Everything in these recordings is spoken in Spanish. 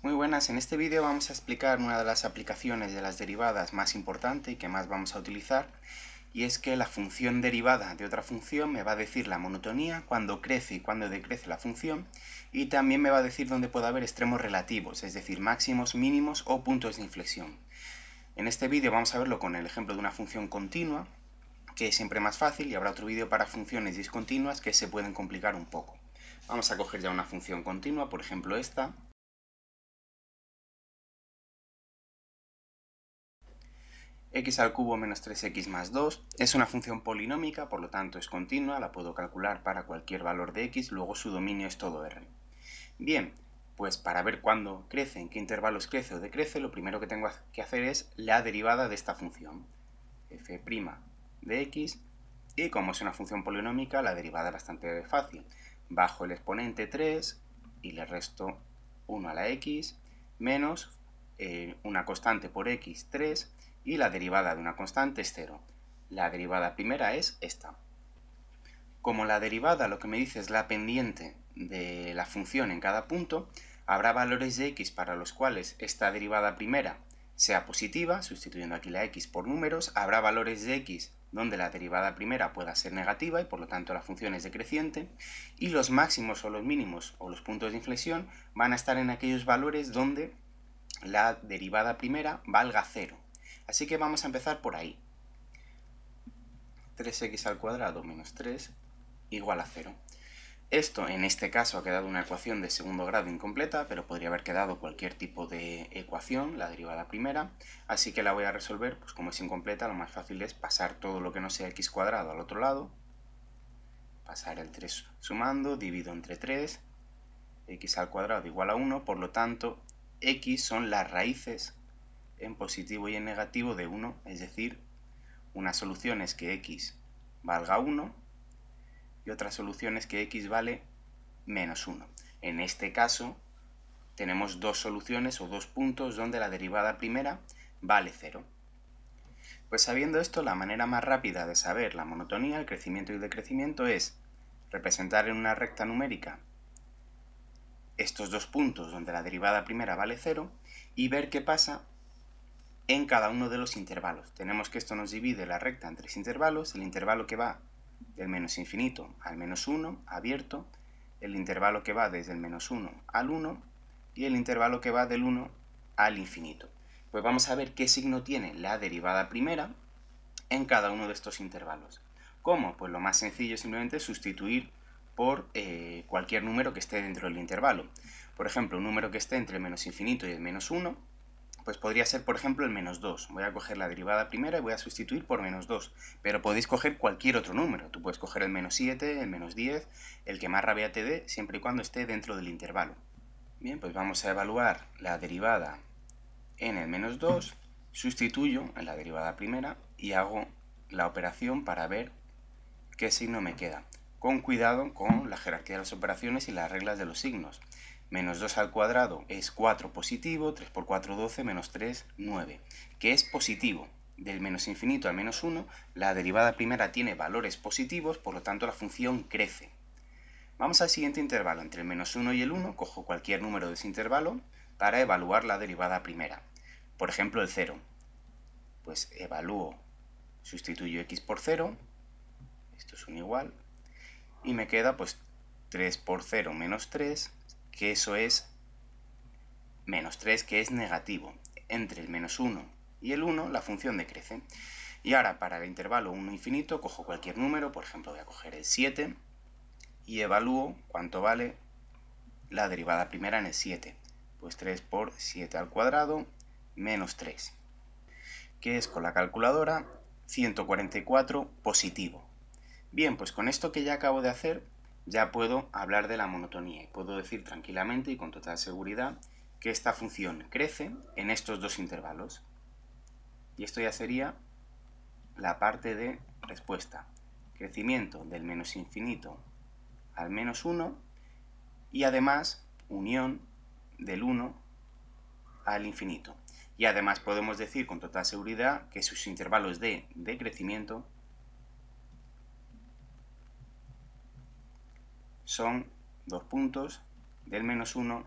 Muy buenas, en este vídeo vamos a explicar una de las aplicaciones de las derivadas más importante y que más vamos a utilizar, y es que la función derivada de otra función me va a decir la monotonía, cuando crece y cuando decrece la función, y también me va a decir dónde puede haber extremos relativos, es decir, máximos, mínimos o puntos de inflexión. En este vídeo vamos a verlo con el ejemplo de una función continua, que es siempre más fácil, y habrá otro vídeo para funciones discontinuas que se pueden complicar un poco. Vamos a coger ya una función continua, por ejemplo esta. X al cubo menos 3x más 2 es una función polinómica, por lo tanto es continua, la puedo calcular para cualquier valor de x, luego su dominio es todo R. Bien, pues para ver cuándo crece, en qué intervalos crece o decrece, lo primero que tengo que hacer es la derivada de esta función, f' de x, y como es una función polinómica, la derivada es bastante fácil. Bajo el exponente 3 y le resto 1 a la x, menos una constante por x, 3, y la derivada de una constante es 0. La derivada primera es esta. Como la derivada lo que me dice es la pendiente de la función en cada punto, habrá valores de x para los cuales esta derivada primera sea positiva, sustituyendo aquí la x por números, habrá valores de x donde la derivada primera pueda ser negativa y por lo tanto la función es decreciente, y los máximos o los mínimos o los puntos de inflexión van a estar en aquellos valores donde la derivada primera valga 0. Así que vamos a empezar por ahí. 3x al cuadrado menos 3 igual a 0. Esto, en este caso, ha quedado una ecuación de segundo grado incompleta, pero podría haber quedado cualquier tipo de ecuación, la derivada primera, así que la voy a resolver, pues como es incompleta, lo más fácil es pasar todo lo que no sea x cuadrado al otro lado, pasar el 3 sumando, divido entre 3, x al cuadrado igual a 1, por lo tanto, x son las raíces en positivo y en negativo de 1, es decir, una solución es que x valga 1, y otra solución es que x vale menos 1. En este caso tenemos dos soluciones o dos puntos donde la derivada primera vale 0. Pues sabiendo esto, la manera más rápida de saber la monotonía, el crecimiento y el decrecimiento es representar en una recta numérica estos dos puntos donde la derivada primera vale 0 y ver qué pasa en cada uno de los intervalos. Tenemos que esto nos divide la recta en tres intervalos, el intervalo que va del menos infinito al menos 1, abierto, el intervalo que va desde el menos 1 al 1 y el intervalo que va del 1 al infinito. Pues vamos a ver qué signo tiene la derivada primera en cada uno de estos intervalos. ¿Cómo? Pues lo más sencillo es simplemente sustituir por cualquier número que esté dentro del intervalo. Por ejemplo, un número que esté entre el menos infinito y el menos 1, pues podría ser, por ejemplo, el menos 2. Voy a coger la derivada primera y voy a sustituir por menos 2. Pero podéis coger cualquier otro número. Tú puedes coger el menos 7, el menos 10, el que más rabia te dé, siempre y cuando esté dentro del intervalo. Bien, pues vamos a evaluar la derivada en el menos 2, sustituyo en la derivada primera y hago la operación para ver qué signo me queda. Con cuidado con la jerarquía de las operaciones y las reglas de los signos. Menos 2 al cuadrado es 4 positivo, 3 por 4, 12, menos 3, 9, que es positivo. Del menos infinito al menos 1, la derivada primera tiene valores positivos, por lo tanto la función crece. Vamos al siguiente intervalo, entre el menos 1 y el 1, cojo cualquier número de ese intervalo para evaluar la derivada primera. Por ejemplo, el 0. Pues evalúo, sustituyo x por 0, esto es un igual, y me queda pues 3 por 0 menos 3, que eso es menos 3, que es negativo. Entre el menos 1 y el 1 la función decrece. Y ahora para el intervalo 1 infinito cojo cualquier número, por ejemplo voy a coger el 7, y evalúo cuánto vale la derivada primera en el 7. Pues 3 por 7 al cuadrado menos 3, que es con la calculadora 144 positivo. Bien, pues con esto que ya acabo de hacer, ya puedo hablar de la monotonía y puedo decir tranquilamente y con total seguridad que esta función crece en estos dos intervalos. Y esto ya sería la parte de respuesta. Crecimiento del menos infinito al menos 1 y además unión del 1 al infinito. Y además podemos decir con total seguridad que sus intervalos de decrecimiento son dos puntos del menos 1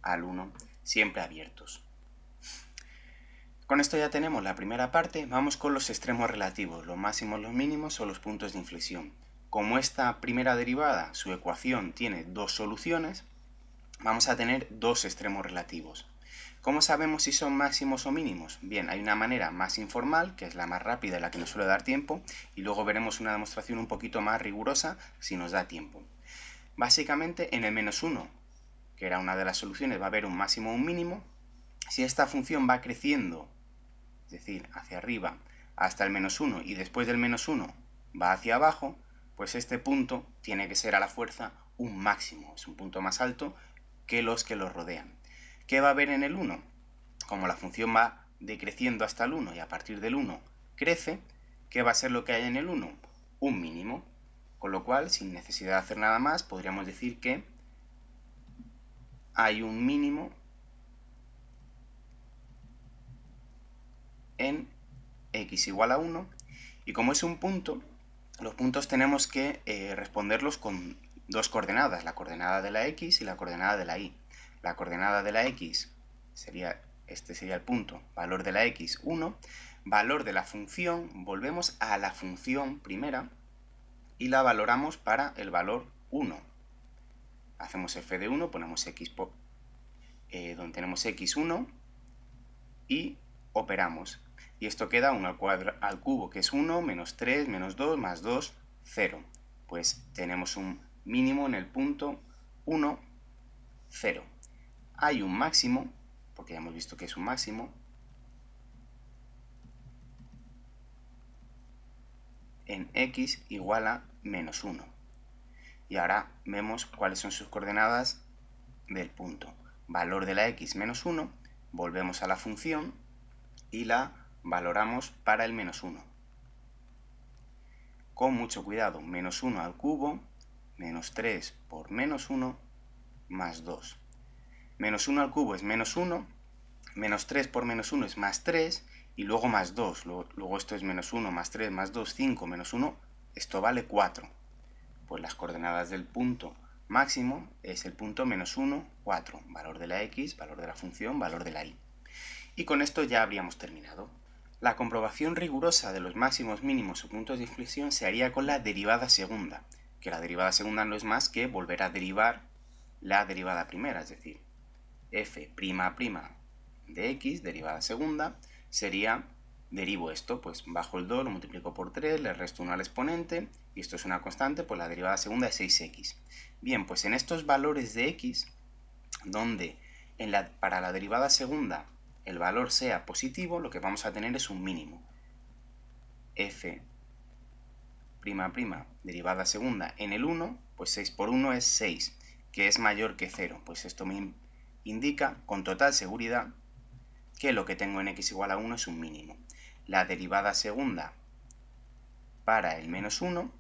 al 1, siempre abiertos. Con esto ya tenemos la primera parte, vamos con los extremos relativos, los máximos, los mínimos o los puntos de inflexión. Como esta primera derivada, su ecuación tiene dos soluciones, vamos a tener dos extremos relativos. ¿Cómo sabemos si son máximos o mínimos? Bien, hay una manera más informal, que es la más rápida y la que nos suele dar tiempo, y luego veremos una demostración un poquito más rigurosa si nos da tiempo. Básicamente, en el -1, que era una de las soluciones, va a haber un máximo o un mínimo. Si esta función va creciendo, es decir, hacia arriba, hasta el -1 y después del -1 va hacia abajo, pues este punto tiene que ser a la fuerza un máximo, es un punto más alto que los que lo rodean. ¿Qué va a haber en el 1? Como la función va decreciendo hasta el 1 y a partir del 1 crece, ¿qué va a ser lo que hay en el 1? Un mínimo. Con lo cual, sin necesidad de hacer nada más, podríamos decir que hay un mínimo en x igual a 1, y como es un punto, los puntos tenemos que responderlos con dos coordenadas, la coordenada de la x y la coordenada de la y. La coordenada de la x sería, este sería el punto, valor de la x 1, valor de la función, volvemos a la función primera y la valoramos para el valor 1. Hacemos f de 1, ponemos x donde tenemos x1 y operamos. Y esto queda 1 al cubo, que es 1, menos 3, menos 2, más 2, 0. Pues tenemos un mínimo en el punto 1, 0. Hay un máximo, porque ya hemos visto que es un máximo, en x igual a menos 1. Y ahora vemos cuáles son sus coordenadas del punto. Valor de la x menos 1, volvemos a la función y la valoramos para el menos 1. Con mucho cuidado, menos 1 al cubo, menos 3 por menos 1, más 2. Menos 1 al cubo es menos 1, menos 3 por menos 1 es más 3, y luego más 2. Luego esto es menos 1, más 3, más 2, 5, menos 1, esto vale 4. Pues las coordenadas del punto máximo es el punto menos 1, 4. Valor de la x, valor de la función, valor de la y. Y con esto ya habríamos terminado. La comprobación rigurosa de los máximos, mínimos o puntos de inflexión se haría con la derivada segunda, que la derivada segunda no es más que volver a derivar la derivada primera, es decir, f' de x, derivada segunda, sería, derivo esto, pues bajo el 2, lo multiplico por 3, le resto 1 al exponente, y esto es una constante, pues la derivada segunda es 6x. Bien, pues en estos valores de x, donde para la derivada segunda el valor sea positivo, lo que vamos a tener es un mínimo. f' derivada segunda en el 1, pues 6 por 1 es 6, que es mayor que 0. Pues esto me indica con total seguridad que lo que tengo en x igual a 1 es un mínimo. La derivada segunda para el menos 1,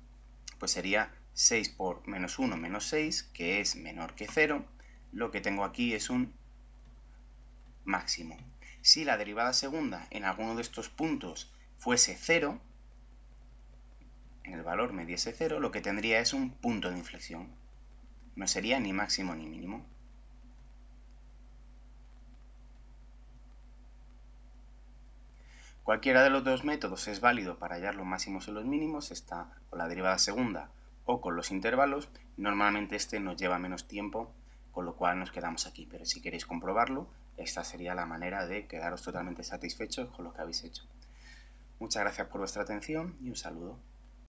pues sería 6 por menos 1 menos 6, que es menor que 0. Lo que tengo aquí es un máximo. Si la derivada segunda en alguno de estos puntos fuese 0, en el valor me diese 0, lo que tendría es un punto de inflexión. No sería ni máximo ni mínimo. Cualquiera de los dos métodos es válido para hallar los máximos o los mínimos, está con la derivada segunda o con los intervalos. Normalmente este nos lleva menos tiempo, con lo cual nos quedamos aquí. Pero si queréis comprobarlo, esta sería la manera de quedaros totalmente satisfechos con lo que habéis hecho. Muchas gracias por vuestra atención y un saludo.